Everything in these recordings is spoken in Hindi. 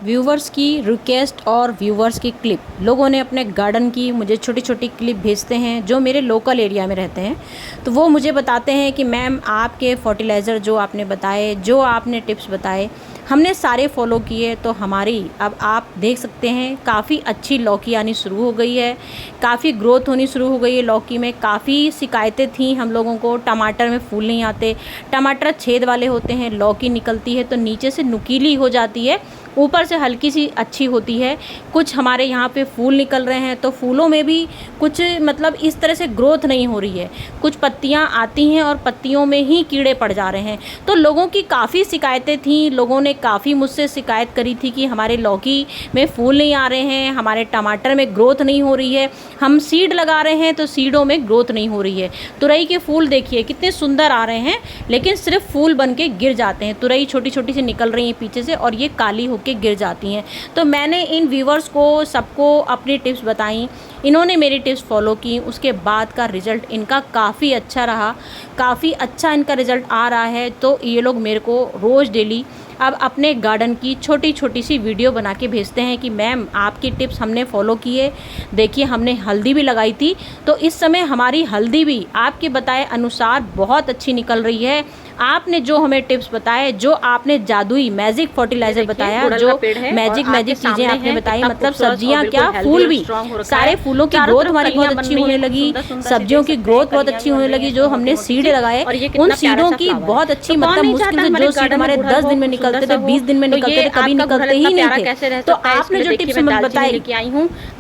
व्यूवर्स की रिक्वेस्ट और व्यूवर्स की क्लिप, लोगों ने अपने गार्डन की मुझे छोटी छोटी क्लिप भेजते हैं जो मेरे लोकल एरिया में रहते हैं। तो वो मुझे बताते हैं कि मैम आपके फर्टिलाइज़र जो आपने बताए, जो आपने टिप्स बताए, हमने सारे फॉलो किए तो हमारी अब आप देख सकते हैं काफ़ी अच्छी लौकी आनी शुरू हो गई है, काफ़ी ग्रोथ होनी शुरू हो गई है लौकी में। काफ़ी शिकायतें थी हम लोगों को, टमाटर में फूल नहीं आते, टमाटर छेद वाले होते हैं, लौकी निकलती है तो नीचे से नुकीली हो जाती है, ऊपर से हल्की सी अच्छी होती है। कुछ हमारे यहाँ पे फूल निकल रहे हैं तो फूलों में भी कुछ मतलब इस तरह से ग्रोथ नहीं हो रही है, कुछ पत्तियाँ आती हैं और पत्तियों में ही कीड़े पड़ जा रहे हैं। तो लोगों की काफ़ी शिकायतें थी, लोगों ने काफ़ी मुझसे शिकायत करी थी कि हमारे लौकी में फूल नहीं आ रहे हैं, हमारे टमाटर में ग्रोथ नहीं हो रही है, हम सीड लगा रहे हैं तो सीडों में ग्रोथ नहीं हो रही है। तुरई के फूल देखिए कितने सुंदर आ रहे हैं, लेकिन सिर्फ फूल बन के गिर जाते हैं। तुरई छोटी छोटी सी निकल रही हैं पीछे से और ये काली होके गिर जाती हैं। तो मैंने इन व्यूवर्स को सबको अपनी टिप्स बताई, इन्होंने मेरी टिप्स फॉलो की, उसके बाद का रिज़ल्ट इनका काफ़ी अच्छा रहा, काफ़ी अच्छा इनका रिज़ल्ट आ रहा है। तो ये लोग मेरे को रोज़ डेली अब अपने गार्डन की छोटी छोटी सी वीडियो बना के भेजते हैं कि मैम आपकी टिप्स हमने फॉलो किए, देखिए हमने हल्दी भी लगाई थी तो इस समय हमारी हल्दी भी आपके बताए अनुसार बहुत अच्छी निकल रही है। आपने जो हमें टिप्स बताए, जो आपने जादुई मैजिक फर्टिलाइजर बताया, जो मैजिक मैजिक चीज़ें आपने बताई, मतलब सब्जियां क्या फूल भी, सारे फूलों की ग्रोथ हमारी बहुत अच्छी होने लगी, सब्जियों की ग्रोथ बहुत अच्छी होने लगी। जो हमने सीड लगाए उन सीडों की बहुत अच्छी, मतलब मुश्किल से जो सीड हमारे 10 दिन में निकलते थे, 20 दिन में निकलते थे, कभी निकलते ही नहीं थे। तो आपने जो टिप्स हमें बताई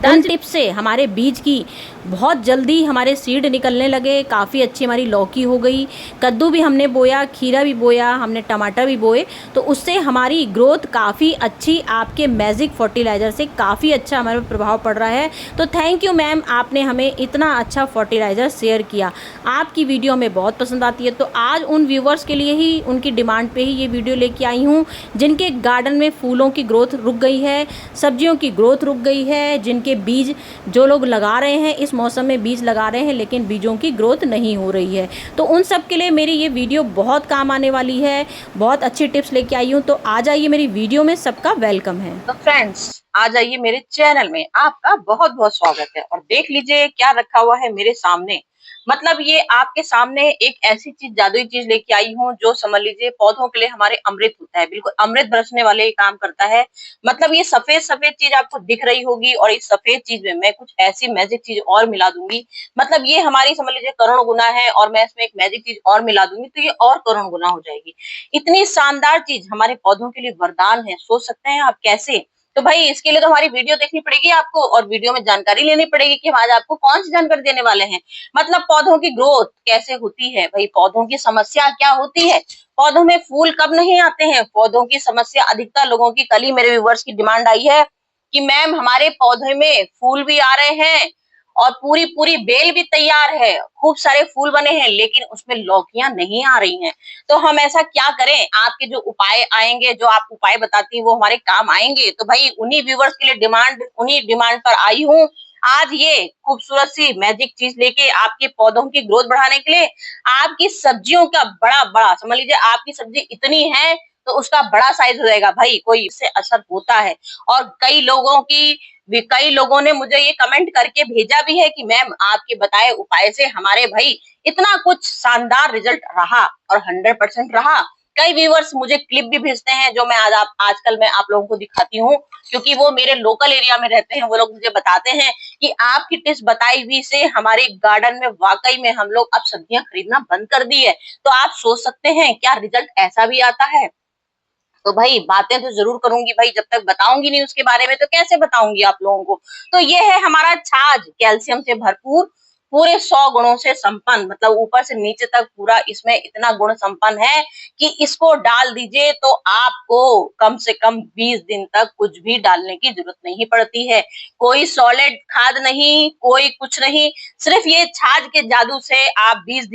उन टिप्स से हमारे बीज की बहुत जल्दी हमारे सीड निकलने लगे, काफ़ी अच्छी हमारी लौकी हो गई, कद्दू भी हमने बोया, खीरा भी बोया, हमने टमाटर भी बोए, तो उससे हमारी ग्रोथ काफ़ी अच्छी आपके मैजिक फर्टिलाइज़र से काफ़ी अच्छा हमारे पर प्रभाव पड़ रहा है। तो थैंक यू मैम, आपने हमें इतना अच्छा फर्टिलाइज़र शेयर किया, आपकी वीडियो हमें बहुत पसंद आती है। तो आज उन व्यूवर्स के लिए ही, उनकी डिमांड पे ही ये वीडियो लेके आई हूँ जिनके गार्डन में फूलों की ग्रोथ रुक गई है, सब्जियों की ग्रोथ रुक गई है, जिनके बीज जो लोग लगा रहे हैं इस मौसम में बीज लगा रहे हैं लेकिन बीजों की ग्रोथ नहीं हो रही है। तो उन सब के लिए मेरी ये वीडियो बहुत काम आने वाली है, बहुत अच्छी टिप्स लेके आई हूँ। तो आ जाइए मेरी वीडियो में, सबका वेलकम है। तो फ्रेंड्स, आ जाइए मेरे चैनल में, आपका बहुत बहुत स्वागत है। और देख लीजिए क्या रखा हुआ है मेरे सामने। मतलब ये आपके सामने एक ऐसी चीज, जादुई चीज लेके आई हूँ जो समझ लीजिए पौधों के लिए हमारे अमृत होता है, बिल्कुल अमृत बरसने वाले काम करता है। मतलब ये सफेद सफेद चीज आपको दिख रही होगी और इस सफेद चीज में मैं कुछ ऐसी मैजिक चीज और मिला दूंगी। मतलब ये हमारी समझ लीजिए करोड़ गुना है और मैं इसमें एक मैजिक चीज और मिला दूंगी तो ये और करोड़ गुना हो जाएगी। इतनी शानदार चीज हमारे पौधों के लिए वरदान है, सोच सकते हैं आप कैसे। तो भाई इसके लिए तो हमारी वीडियो देखनी पड़ेगी आपको और वीडियो में जानकारी लेनी पड़ेगी कि हम आज आपको कौन सी जानकारी देने वाले हैं। मतलब पौधों की ग्रोथ कैसे होती है, भाई पौधों की समस्या क्या होती है, पौधों में फूल कब नहीं आते हैं, पौधों की समस्या। अधिकतर लोगों की, कल ही मेरे व्यूवर्स की डिमांड आई है कि मैम हमारे पौधे में फूल भी आ रहे हैं और पूरी पूरी बेल भी तैयार है, खूब सारे फूल बने हैं, लेकिन उसमें लौकियां नहीं आ रही हैं। तो हम ऐसा क्या करें, आपके जो उपाय आएंगे, जो आप उपाय बताती हैं वो हमारे काम आएंगे। तो भाई उन्हीं व्यूवर्स के लिए डिमांड, उन्हीं डिमांड पर आई हूँ आज ये खूबसूरत सी मैजिक चीज लेके आपके पौधों की ग्रोथ बढ़ाने के लिए। आपकी सब्जियों का बड़ा बड़ा, समझ लीजिए आपकी सब्जी इतनी है तो उसका बड़ा साइज हो जाएगा भाई, कोई इससे असर होता है। और कई लोगों ने मुझे ये कमेंट करके भेजा भी है कि मैम आपके बताए उपाय से हमारे भाई इतना कुछ शानदार रिजल्ट रहा, और 100% रहा। कई व्यूवर्स मुझे क्लिप भी भेजते हैं जो मैं आजकल मैं आप लोगों को दिखाती हूँ, क्योंकि वो मेरे लोकल एरिया में रहते हैं। वो लोग मुझे बताते हैं कि आपकी टिप्स बताई हुई से हमारे गार्डन में वाकई में हम लोग अब सब्जियां खरीदना बंद कर दी है। तो आप सोच सकते हैं क्या रिजल्ट ऐसा भी आता है। तो भाई बातें तो जरूर करूंगी भाई, जब तक बताऊंगी नहीं उसके बारे में तो कैसे बताऊंगी आप लोगों को। तो ये है हमारा छाछ, कैल्शियम से भरपूर, पूरे 100 गुणों से संपन्न, मतलब ऊपर से नीचे तक पूरा इसमें इतना गुण संपन्न है कि इसको डाल दीजिए तो आपको कम से कम 20 दिन तक कुछ भी डालने की जरूरत नहीं पड़ती है। कोई सॉलिड खाद नहीं, कोई कुछ नहीं, सिर्फ ये छाछ के जादू से आप 20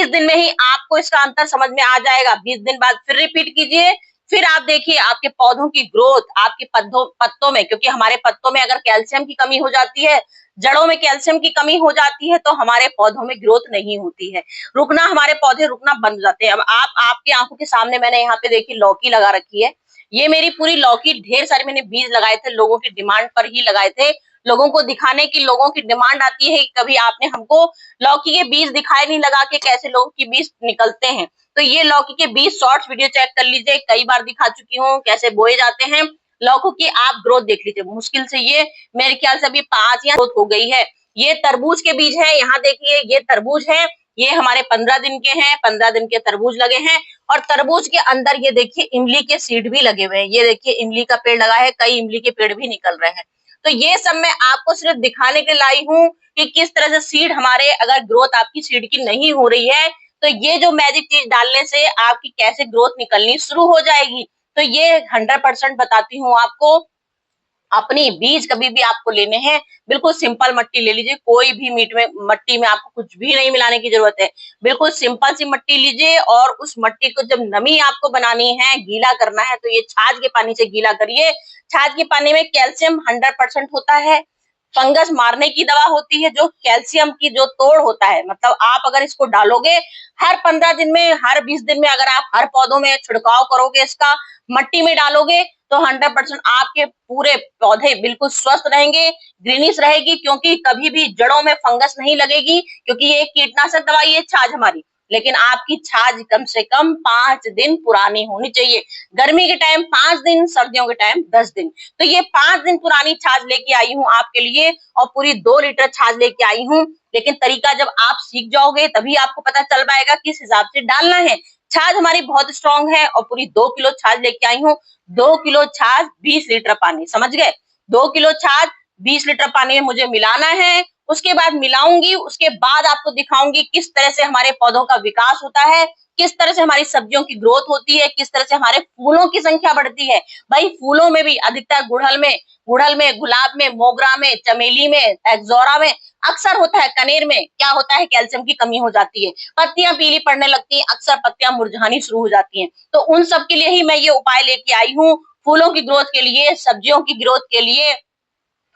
दिन में ही आपको इसका अंतर समझ में आ जाएगा। 20 दिन बाद फिर रिपीट कीजिए, फिर आप देखिए आपके पौधों की ग्रोथ, आपके पत्तों में, क्योंकि हमारे पत्तों में अगर कैल्शियम की कमी हो जाती है, जड़ों में कैल्शियम की कमी हो जाती है, तो हमारे पौधों में ग्रोथ नहीं होती है, रुकना, हमारे पौधे रुकना बंद हो जाते हैं। अब आपकी आंखों के सामने मैंने यहाँ पे देखिए लौकी लगा रखी है। ये मेरी पूरी लौकी, ढेर सारे मैंने बीज लगाए थे, लोगों की डिमांड पर ही लगाए थे, लोगों को दिखाने की, लोगों की डिमांड आती है कि कभी आपने हमको लौकी के बीज दिखाए नहीं, लगा के कैसे लोगों के बीज निकलते हैं। तो ये लौकी के बीज शॉर्ट्स वीडियो चेक कर लीजिए, कई बार दिखा चुकी हूँ कैसे बोए जाते हैं। लौकी की आप ग्रोथ देख लीजिए, मुश्किल से ये मेरे ख्याल से अभी 5 या ग्रोथ हो गई है। ये तरबूज के बीज है, यहाँ देखिए ये तरबूज है, ये हमारे 15 दिन के हैं, 15 दिन के तरबूज लगे हैं। और तरबूज के अंदर ये देखिए इमली के सीड भी लगे हुए हैं, ये देखिए इमली का पेड़ लगा है, कई इमली के पेड़ भी निकल रहे हैं। तो ये सब मैं आपको सिर्फ दिखाने के लिए लाई हूँ कि किस तरह से सीड हमारे, अगर ग्रोथ आपकी सीड की नहीं हो रही है, तो ये जो मैजिक चीज डालने से आपकी कैसे ग्रोथ निकलनी शुरू हो जाएगी। तो ये 100% बताती हूँ आपको। अपनी बीज कभी भी आपको लेने हैं, बिल्कुल सिंपल मट्टी ले लीजिए, कोई भी मट्टी में आपको कुछ भी नहीं मिलाने की जरूरत है, बिल्कुल सिंपल सी मट्टी लीजिए। और उस मट्टी को जब नमी आपको बनानी है, गीला करना है, तो ये छाछ के पानी से गीला करिए। छाछ के पानी में कैल्शियम 100% होता है, फंगस मारने की दवा होती है, जो कैल्शियम की जो तोड़ होता है, मतलब आप अगर इसको डालोगे हर 15 दिन में, हर 20 दिन में, अगर आप हर पौधों में छिड़काव करोगे, इसका मट्टी में डालोगे, तो 100% आपके पूरे पौधे बिल्कुल स्वस्थ रहेंगे, ग्रीनिश रहेगी, क्योंकि कभी भी जड़ों में फंगस नहीं लगेगी, क्योंकि ये कीटनाशक दवाई है छाछ हमारी। लेकिन आपकी छाछ कम से कम 5 दिन पुरानी होनी चाहिए, गर्मी के टाइम 5 दिन, सर्दियों के टाइम 10 दिन। तो ये 5 दिन पुरानी छाछ लेके आई हूँ आपके लिए, और पूरी 2 लीटर छाछ लेके आई हूँ। लेकिन तरीका जब आप सीख जाओगे तभी आपको पता चल पाएगा किस हिसाब से डालना है। छाछ हमारी बहुत स्ट्रांग है, और पूरी 2 किलो छाछ लेके आई हूँ। 2 किलो छाछ 20 लीटर पानी, समझ गए? 2 किलो छाछ 20 लीटर पानी में मुझे मिलाना है। उसके बाद मिलाऊंगी, उसके बाद आपको दिखाऊंगी किस तरह से हमारे पौधों का विकास होता है, किस तरह से हमारी सब्जियों की ग्रोथ होती है, किस तरह से हमारे फूलों की संख्या बढ़ती है। भाई फूलों में भी अधिकतर गुड़हल में, गुलाब में, मोगरा में, चमेली में, एक्जोरा में अक्सर होता है, कनेर में क्या होता है, कैल्शियम की कमी हो जाती है, पत्तियां पीली पड़ने लगती हैं, अक्सर पत्तियां मुरझानी शुरू हो जाती हैं। तो उन सब के लिए ही मैं ये उपाय लेके आई हूँ, फूलों की ग्रोथ के लिए, सब्जियों की ग्रोथ के लिए,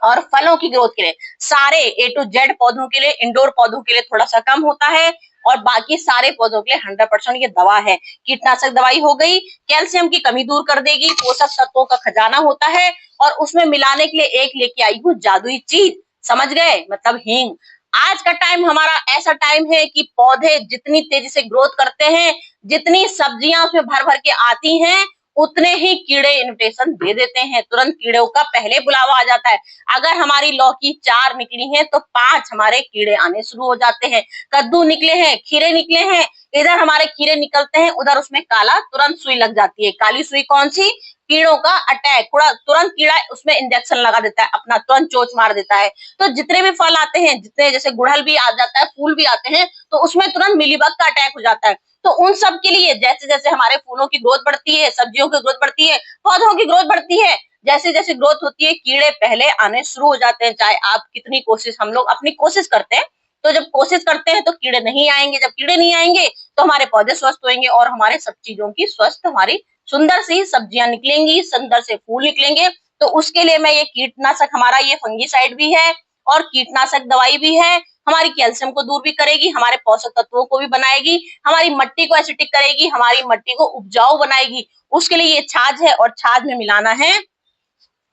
और फलों की ग्रोथ के लिए। सारे A to Z पौधों के लिए, इंडोर पौधों के लिए थोड़ा सा कम होता है, और बाकी सारे पौधों के लिए 100% ये दवा है। कीटनाशक दवाई हो गई, कैल्शियम की कमी दूर कर देगी, पोषक तत्वों का खजाना होता है। और उसमें मिलाने के लिए एक लेके आई हूँ जादुई चीज, समझ गए, मतलब हींग। आज का टाइम हमारा ऐसा टाइम है कि पौधे जितनी तेजी से ग्रोथ करते हैं, जितनी सब्जियां उसमें भर भर के आती हैं, उतने ही कीड़े इन्विटेशन दे देते हैं, तुरंत कीड़ों का पहले बुलावा आ जाता है। अगर हमारी लौकी 4 निकली है, तो 5 हमारे कीड़े आने शुरू हो जाते हैं। कद्दू निकले हैं, खीरे निकले हैं, इधर हमारे खीरे निकलते हैं, उधर उसमें काला तुरंत सुई लग जाती है। काली सुई कौन सी? कीड़ों का अटैक, तुरंत कीड़ा उसमें इंजेक्शन लगा देता है, अपना तुरंत चोच मार देता है। तो जितने भी फल आते हैं, जितने जैसे गुड़हल भी आ जाता है, फूल भी आते हैं, तो उसमें तुरंत मिलीबग का अटैक हो जाता है। तो उन सब के लिए जैसे जैसे हमारे फूलों की ग्रोथ बढ़ती है, सब्जियों की ग्रोथ बढ़ती है, पौधों की ग्रोथ बढ़ती है, जैसे जैसे ग्रोथ होती है, कीड़े पहले आने शुरू हो जाते हैं। चाहे आप कितनी कोशिश, हम लोग अपनी कोशिश करते हैं, तो जब कोशिश करते हैं तो कीड़े नहीं आएंगे, जब कीड़े नहीं आएंगे तो हमारे पौधे स्वस्थ होंगे, और हमारे सब चीजों की स्वस्थ, हमारी सुंदर सी सब्जियां निकलेंगी, सुंदर से फूल निकलेंगे। तो उसके लिए मैं ये कीटनाशक, हमारा ये फंगीसाइड भी है और कीटनाशक दवाई भी है, हमारी कैल्शियम को दूर भी करेगी, हमारे पोषक तत्वों को भी बनाएगी, हमारी मिट्टी को एसिडिक करेगी, हमारी मिट्टी को उपजाऊ बनाएगी। उसके लिए ये छाछ है, और छाछ में मिलाना है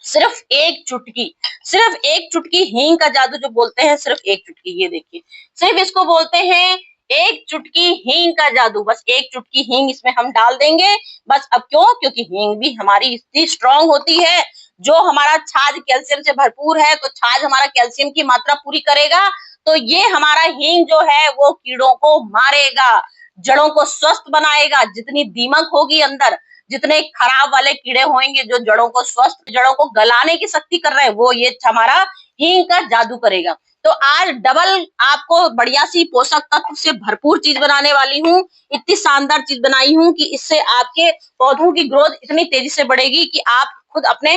सिर्फ 1 चुटकी, सिर्फ 1 चुटकी हींग का जादू जो बोलते हैं, सिर्फ 1 चुटकी, ये देखिए, सिर्फ इसको बोलते हैं 1 चुटकी हींग का जादू। बस 1 चुटकी हींग इसमें हम डाल देंगे, बस। अब क्यों? क्योंकि हींग भी हमारी इतनी स्ट्रांग होती है, जो हमारा छाछ कैल्शियम से भरपूर है, तो छाछ हमारा कैल्शियम की मात्रा पूरी करेगा। तो ये हमारा हींग जो है वो कीड़ों को मारेगा, जड़ों को स्वस्थ बनाएगा। जितनी दीमक होगी अंदर, जितने खराब वाले कीड़े होंगे जो जड़ों को स्वस्थ, जड़ों को गलाने की शक्ति कर रहे हैं, वो ये हमारा हींग का जादू करेगा। तो आज डबल आपको बढ़िया सी पोषक तत्व से भरपूर चीज बनाने वाली हूँ। इतनी शानदार चीज बनाई हूँ कि इससे आपके पौधों की ग्रोथ इतनी तेजी से बढ़ेगी कि आप खुद अपने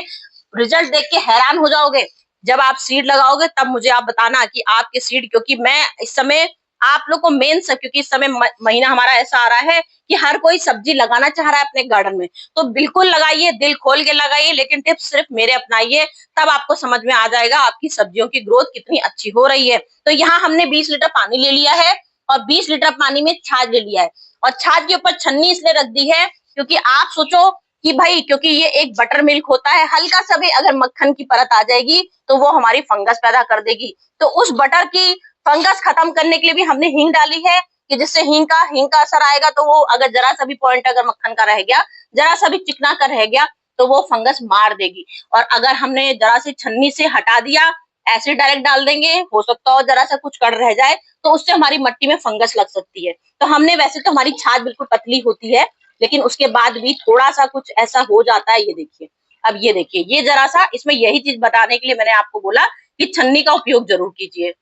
रिजल्ट देख के हैरान हो जाओगे। जब आप सीड लगाओगे तब मुझे आप बताना कि आपके सीड, क्योंकि मैं इस समय आप लोग को मेन सब, क्योंकि इस समय महीना हमारा ऐसा आ रहा है कि हर कोई सब्जी लगाना चाह रहा है अपने गार्डन में, तो बिल्कुल लगाइए, दिल खोल के लगाइए, लेकिन टिप्स सिर्फ मेरे अपनाइए, तब आपको समझ में आ जाएगा आपकी सब्जियों की ग्रोथ कितनी अच्छी हो रही है। तो यहाँ हमने 20 लीटर पानी ले लिया है और 20 लीटर पानी में छाछ ले लिया है, और छाछ के ऊपर छन्नी इसलिए रख दी है क्योंकि आप सोचो कि भाई, क्योंकि ये एक बटर मिल्क होता है, हल्का सा भी अगर मक्खन की परत आ जाएगी तो वो हमारी फंगस पैदा कर देगी। तो उस बटर की फंगस खत्म करने के लिए भी हमने हींग डाली है कि जिससे हींग का असर आएगा, तो वो अगर जरा सा भी पॉइंट अगर मक्खन का रह गया, जरा सा भी चिकना का रह गया, तो वो फंगस मार देगी। और अगर हमने जरा सी छन्नी से हटा दिया, एसिड डायरेक्ट डाल देंगे, हो सकता हो जरा सा कुछ कड़ रह जाए, तो उससे हमारी मिट्टी में फंगस लग सकती है। तो हमने, वैसे तो हमारी छाछ बिल्कुल पतली होती है, लेकिन उसके बाद भी थोड़ा सा कुछ ऐसा हो जाता है। ये देखिए, अब ये देखिए, ये जरा सा, इसमें यही चीज बताने के लिए मैंने आपको बोला कि छन्नी का उपयोग जरूर कीजिए।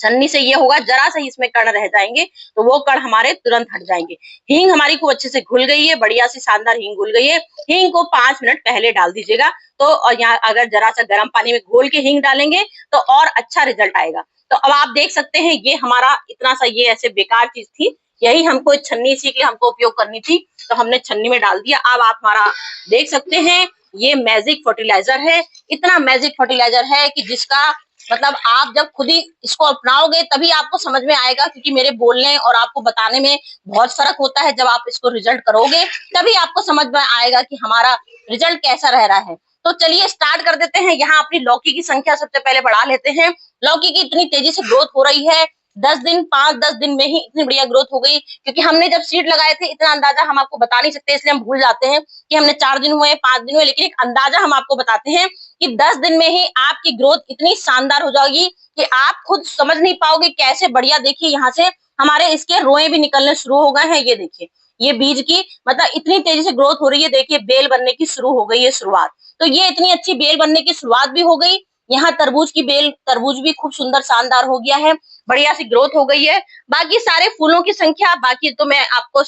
छन्नी से ये होगा, जरा सा इसमें कण रह जाएंगे तो वो कण हमारे तुरंत हट जाएंगे। हींग हमारी खूब अच्छे से घुल गई है, बढ़िया सी शानदार हींग घुल गई है। हींग को 5 मिनट पहले डाल दीजिएगा, तो और यहाँ अगर जरा सा गर्म पानी में घोल के हींग डालेंगे तो और अच्छा रिजल्ट आएगा। तो अब आप देख सकते हैं, ये हमारा इतना सा, ये ऐसे बेकार चीज थी, यही हमको छन्नी इसी के लिए हमको उपयोग करनी थी, तो हमने छन्नी में डाल दिया। अब आप हमारा देख सकते हैं, ये मैजिक फर्टिलाइजर है। इतना मैजिक फर्टिलाइजर है कि जिसका मतलब आप जब खुद ही इसको अपनाओगे तभी आपको समझ में आएगा, क्योंकि मेरे बोलने और आपको बताने में बहुत फर्क होता है। जब आप इसको रिजल्ट करोगे तभी आपको समझ में आएगा कि हमारा रिजल्ट कैसा रह रहा है। तो चलिए स्टार्ट कर देते हैं। यहाँ अपनी लौकी की संख्या सबसे पहले बढ़ा लेते हैं। लौकी की इतनी तेजी से ग्रोथ हो रही है, 5-10 दिन में ही इतनी बढ़िया ग्रोथ हो गई, क्योंकि हमने जब सीड लगाए थे इतना अंदाजा हम आपको बता नहीं सकते, इसलिए हम भूल जाते हैं कि हमने 4 दिन हुए, 5 दिन हुए, लेकिन एक अंदाजा हम आपको बताते हैं कि 10 दिन में ही आपकी ग्रोथ इतनी शानदार हो जाएगी कि आप खुद समझ नहीं पाओगे कैसे बढ़िया। देखिए, यहाँ से हमारे इसके रोए भी निकलने शुरू हो गए हैं। ये देखिए, ये बीज की मतलब इतनी तेजी से ग्रोथ हो रही है। देखिए, बेल बनने की शुरू हो गई है शुरुआत, तो ये इतनी अच्छी बेल बनने की शुरुआत भी हो गई। यहाँ तरबूज की बेल, तरबूज भी खूब सुंदर शानदार हो गया है, बढ़िया सी ग्रोथ हो गई है। बाकी सारे फूलों की संख्या, बाकी तो मैं आपको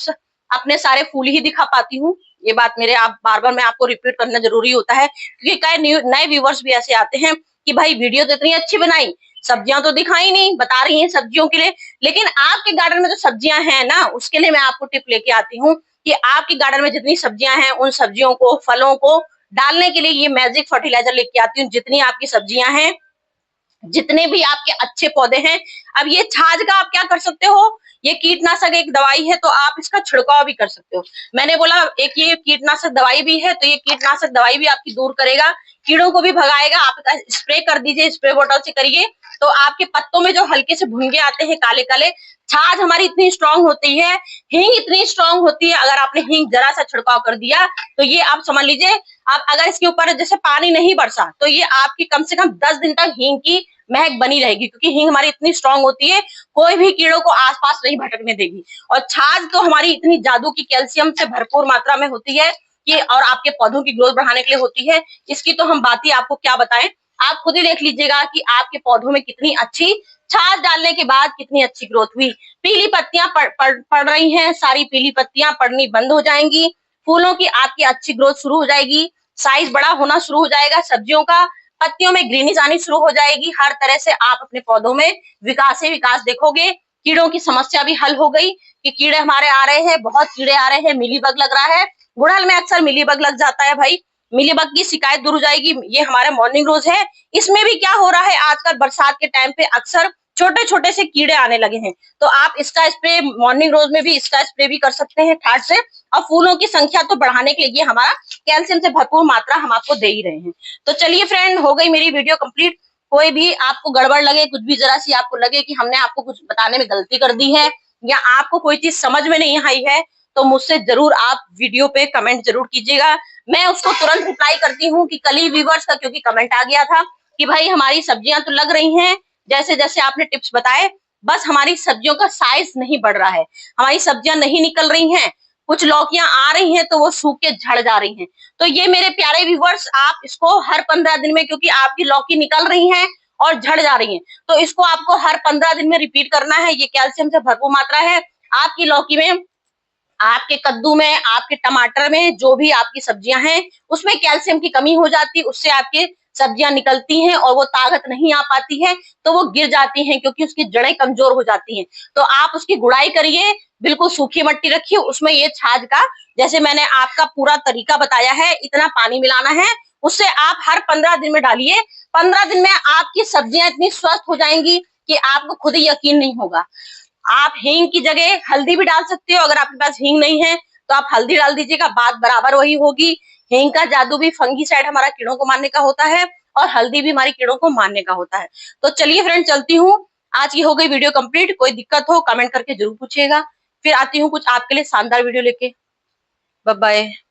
अपने सारे फूल ही दिखा पाती हूँ। ये बात मेरे, आप बार बार मैं आपको रिपीट करना जरूरी होता है, क्योंकि कई नए व्यूवर्स भी ऐसे आते हैं कि भाई वीडियो तो इतनी अच्छी बनाई, सब्जियां तो दिखाई नहीं, बता रही हैं सब्जियों के लिए, लेकिन आपके गार्डन में जो सब्जियां हैं ना, उसके लिए मैं आपको टिप लेके आती हूँ कि आपके गार्डन में जितनी सब्जियां हैं, उन सब्जियों को, फलों को डालने के लिए ये मैजिक फर्टिलाइजर लेके आती हूँ। जितनी आपकी सब्जियां हैं, जितने भी आपके अच्छे पौधे हैं। अब ये छाछ का आप क्या कर सकते हो, ये कीटनाशक एक दवाई है, तो आप इसका छिड़काव भी कर सकते हो। मैंने बोला एक ये कीटनाशक दवाई भी है, तो ये कीटनाशक दवाई भी आपकी दूर करेगा, कीड़ों को भी भगाएगा। आप स्प्रे कर दीजिए, स्प्रे बोतल से करिए, तो आपके पत्तों में जो हल्के से भुनगे आते हैं काले काले, छाछ हमारी इतनी स्ट्रांग होती है, हींग इतनी स्ट्रांग होती है, अगर आपने हींग जरा सा छिड़काव कर दिया तो ये आप समझ लीजिए, आप अगर इसके ऊपर जैसे पानी नहीं बरसा तो ये आपकी कम से कम 10 दिन तक हींग की महक बनी रहेगी, क्योंकि हींग हमारी इतनी स्ट्रांग होती है, कोई भी कीड़ों को आसपास नहीं भटकने देगी। और छाछ तो हमारी इतनी जादू की कैल्शियम से भरपूर मात्रा में होती है कि, और आपके पौधों की ग्रोथ बढ़ाने के लिए होती है, इसकी तो हम बात ही आपको क्या बताएं। आप खुद ही देख लीजिएगा कि आपके पौधों में कितनी अच्छी, छाछ डालने के बाद कितनी अच्छी ग्रोथ हुई। पीली पत्तियां पड़ रही हैं, सारी पीली पत्तियां पड़नी बंद हो जाएंगी, फूलों की आपकी अच्छी ग्रोथ शुरू हो जाएगी, साइज बड़ा होना शुरू हो जाएगा सब्जियों का, पत्तियों में ग्रीनिश आनी शुरू हो जाएगी। हर तरह से आप अपने पौधों में विकास ही विकास देखोगे। कीड़ों की समस्या भी हल हो गई कि कीड़े हमारे आ रहे हैं, बहुत कीड़े आ रहे हैं, मिलीबग लग रहा है, गुड़हल में अक्सर मिलीबग लग जाता है भाई, मिलीबग की शिकायत दूर हो जाएगी। ये हमारे मॉर्निंग रोज है, इसमें भी क्या हो रहा है, आजकल बरसात के टाइम पे अक्सर छोटे छोटे से कीड़े आने लगे हैं, तो आप इसका स्प्रे मॉर्निंग रोज में भी इसका स्प्रे भी कर सकते हैं ठाट से। और फूलों की संख्या तो बढ़ाने के लिए ये हमारा कैल्शियम से भरपूर मात्रा हम आपको दे ही रहे हैं। तो चलिए फ्रेंड, हो गई मेरी वीडियो कंप्लीट। कोई भी आपको गड़बड़ लगे, कुछ भी जरा सी आपको लगे कि हमने आपको कुछ बताने में गलती कर दी है, या आपको कोई चीज समझ में नहीं आई है, तो मुझसे जरूर आप वीडियो पे कमेंट जरूर कीजिएगा। मैं उसको तुरंत रिप्लाई करती हूँ कि कल ही व्यूवर्स का क्योंकि कमेंट आ गया था कि भाई हमारी सब्जियां तो लग रही हैं जैसे जैसे आपने टिप्स बताए, बस हमारी सब्जियों का साइज नहीं बढ़ रहा है, हमारी सब्जियां नहीं निकल रही हैं, कुछ लौकियां आ रही हैं तो वो सूख के झड़ जा रही हैं। तो ये मेरे प्यारे व्यूवर्स, आप इसको हर 15 दिन में, क्योंकि आपकी लौकी निकल रही हैं और झड़ जा रही हैं, तो इसको आपको हर 15 दिन में रिपीट करना है। ये कैल्शियम से भरपूर मात्रा है आपकी लौकी में, आपके कद्दू में, आपके टमाटर में, जो भी आपकी सब्जियां हैं उसमें कैल्शियम की कमी हो जाती है, उससे आपके सब्जियां निकलती हैं और वो ताकत नहीं आ पाती है तो वो गिर जाती हैं, क्योंकि उसकी जड़ें कमजोर हो जाती हैं। तो आप उसकी गुड़ाई करिए, बिल्कुल सूखी मिट्टी रखिए, उसमें ये छाछ का, जैसे मैंने आपका पूरा तरीका बताया है, इतना पानी मिलाना है, उससे आप हर 15 दिन में डालिए। 15 दिन में आपकी सब्जियां इतनी स्वस्थ हो जाएंगी कि आपको खुद ही यकीन नहीं होगा। आप हींग की जगह हल्दी भी डाल सकते हो, अगर आपके पास हींग नहीं है तो आप हल्दी डाल दीजिएगा, बात बराबर वही होगी। हींग का जादू भी फंगीसाइड हमारा कीड़ों को मारने का होता है और हल्दी भी हमारी कीड़ों को मारने का होता है। तो चलिए फ्रेंड, चलती हूँ। आज की हो गई वीडियो कंप्लीट। कोई दिक्कत हो कमेंट करके जरूर पूछिएगा। फिर आती हूँ कुछ आपके लिए शानदार वीडियो लेके। Bye bye.